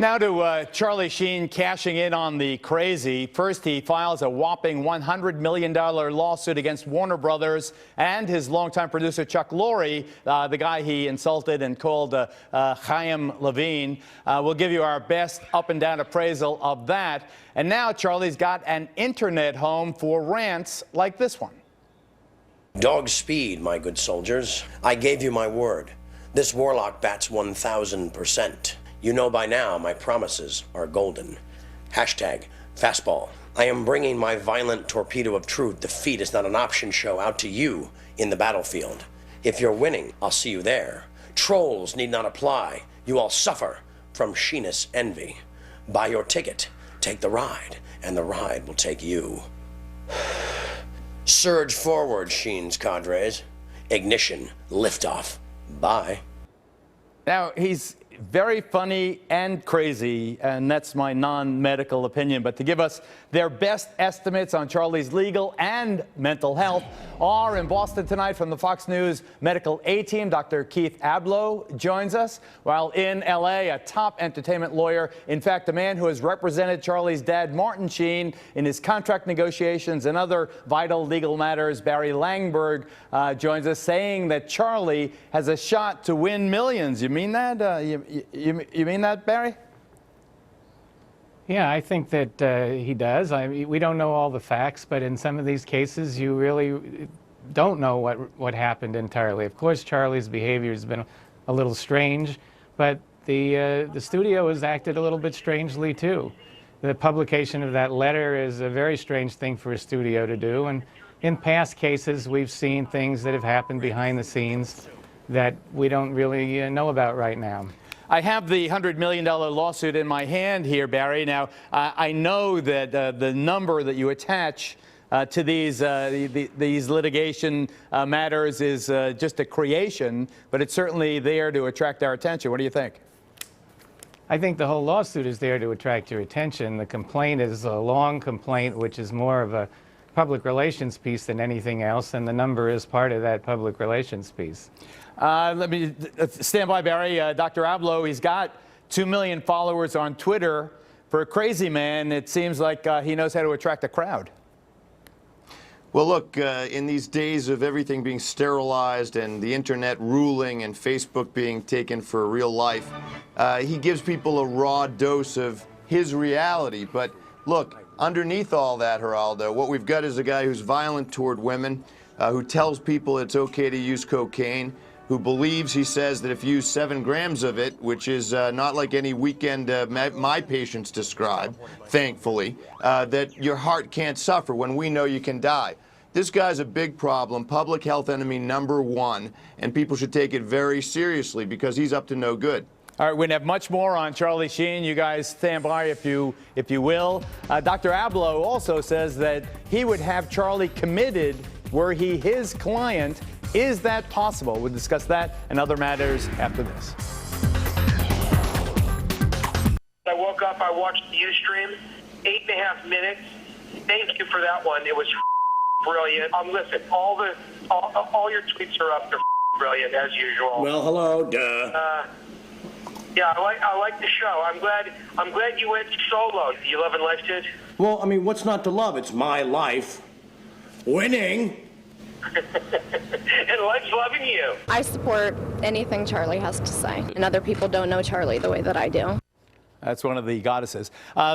Now to Charlie Sheen cashing in on the crazy. First, he files a whopping $100 million lawsuit against Warner Brothers and his longtime producer Chuck Lorre, the guy he insulted and called Chaim Levine. We'll give you our best up-and-down appraisal of that. And now Charlie's got an internet home for rants like this one. Dog speed, my good soldiers. I gave you my word. This warlock bats 1,000%. You know by now my promises are golden. Hashtag fastball. I am bringing my violent torpedo of truth. Defeat is not an option show out to you in the battlefield. If you're winning, I'll see you there. Trolls need not apply. You all suffer from Sheenist envy. Buy your ticket, take the ride, and the ride will take you. Surge forward, Sheen's cadres. Ignition, liftoff. Bye. Now, he's very funny and crazy, and that's my non-medical opinion. But to give us their best estimates on Charlie's legal and mental health are in Boston tonight from the Fox News Medical A-Team. Dr. Keith Abloh joins us, while in L.A., a top entertainment lawyer, in fact, a man who has represented Charlie's dad, Martin Sheen, in his contract negotiations and other vital legal matters. Barry Langberg joins us, saying that Charlie has a shot to win millions. You mean that? You mean that, Barry? Yeah, I think that he does. We don't know all the facts, but in some of these cases, you really don't know what happened entirely. Of course, Charlie's behavior has been a little strange, but the studio has acted a little bit strangely too. The publication of that letter is a very strange thing for a studio to do, and in past cases, we've seen things that have happened behind the scenes that we don't really know about right now. I have the $100 million lawsuit in my hand here, Barry. Now, I know that the number that you attach to these litigation matters is just a creation, but it's certainly there to attract our attention. What do you think? I think the whole lawsuit is there to attract your attention. The complaint is a long complaint, which is more of a public relations piece than anything else, and the number is part of that public relations piece. Let me stand by, Barry. Dr. Abloh, he's got 2 million followers on Twitter. For a crazy man, it seems like he knows how to attract a crowd. Well, look, in these days of everything being sterilized and the internet ruling and Facebook being taken for real life, he gives people a raw dose of his reality. But look, underneath all that, Geraldo, what we've got is a guy who's violent toward women, who tells people it's okay to use cocaine, who believes, he says, that if you use 7 grams of it, which is not like any weekend my patients describe, thankfully, that your heart can't suffer when we know you can die. This guy's a big problem, public health enemy #1, and people should take it very seriously because he's up to no good. All right, we're going to have much more on Charlie Sheen. You guys stand by if you will. Dr. Abloh also says that he would have Charlie committed were he his client. Is that possible? We'll discuss that and other matters after this. I woke up, I watched the Ustream, 8.5 minutes. Thank you for that one. It was brilliant. Listen, all your tweets are up. They're brilliant as usual. Well, hello, duh. Yeah, I like the show. I'm glad you went solo. You loving life, dude? Well, I mean, what's not to love? It's my life. Winning. And life's loving you. I support anything Charlie has to say, and other people don't know Charlie the way that I do. That's one of the goddesses.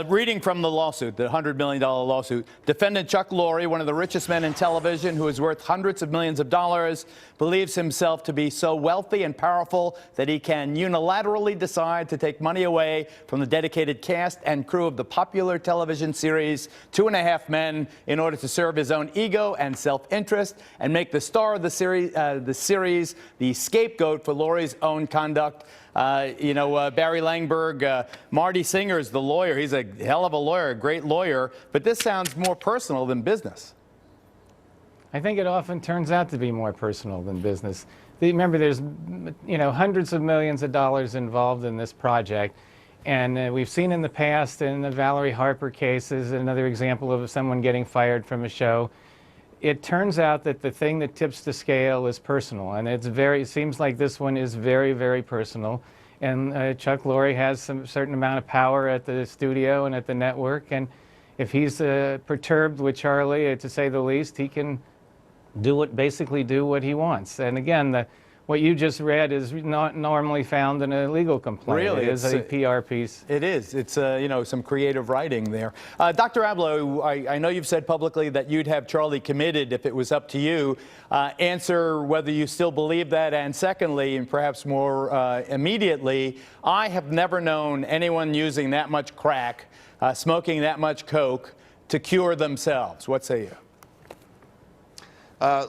Reading from the lawsuit, the $100 million lawsuit, defendant Chuck Lorre, one of the richest men in television who is worth hundreds of millions of dollars, believes himself to be so wealthy and powerful that he can unilaterally decide to take money away from the dedicated cast and crew of the popular television series 2.5 Men in order to serve his own ego and self-interest and make the star of the series the scapegoat for Lorre's own conduct. Barry Langberg, Marty Singer's the lawyer. He's a hell of a lawyer, a great lawyer. But this sounds more personal than business. I think it often turns out to be more personal than business. Remember, there's hundreds of millions of dollars involved in this project. And we've seen in the past, in the Valerie Harper case is another example of someone getting fired from a show. It turns out that the thing that tips the scale is personal, and it seems like this one is very, very personal. And Chuck Lorre has some certain amount of power at the studio and at the network. And if he's perturbed with Charlie, to say the least, he can basically do what he wants. And again, what you just read is not normally found in a legal complaint. Really? It is a PR piece. It is. It's, you know, some creative writing there. Dr. Abloh, I know you've said publicly that you'd have Charlie committed if it was up to you. Answer whether you still believe that. And secondly, and perhaps more immediately, I have never known anyone using that much crack, smoking that much coke to cure themselves. What say you?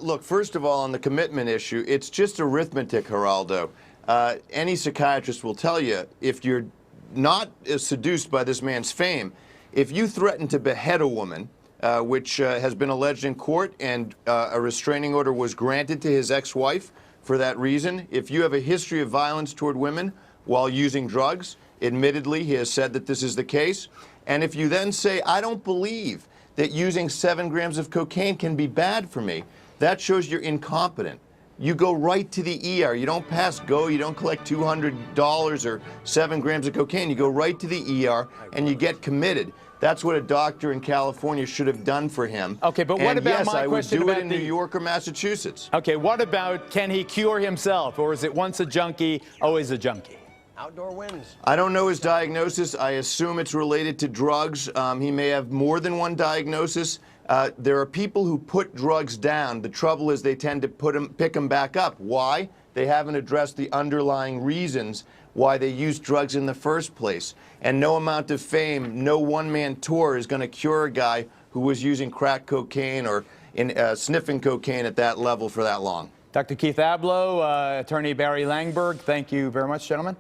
Look, first of all, on the commitment issue, it's just arithmetic, Geraldo. Any psychiatrist will tell you, if you're not seduced by this man's fame, if you threaten to behead a woman, which has been alleged in court, and a restraining order was granted to his ex-wife for that reason, if you have a history of violence toward women while using drugs, admittedly, he has said that this is the case, and if you then say, I don't believe that using 7 grams of cocaine can be bad for me, that shows you're incompetent. You go right to the ER. You don't pass go. You don't collect $200 or 7 grams of cocaine. You go right to the ER and you get committed. That's what a doctor in California should have done for him. Okay, but what about my question about about New York or Massachusetts? Okay, what about, can he cure himself, or is it once a junkie, always a junkie? Outdoor wins. I don't know his diagnosis. I assume it's related to drugs. He may have more than one diagnosis. There are people who put drugs down. The trouble is they tend to pick them back up. Why? They haven't addressed the underlying reasons why they used drugs in the first place. And no amount of fame, no one-man tour is going to cure a guy who was using crack cocaine or sniffing cocaine at that level for that long. Dr. Keith Abloh, attorney Barry Langberg, thank you very much, gentlemen.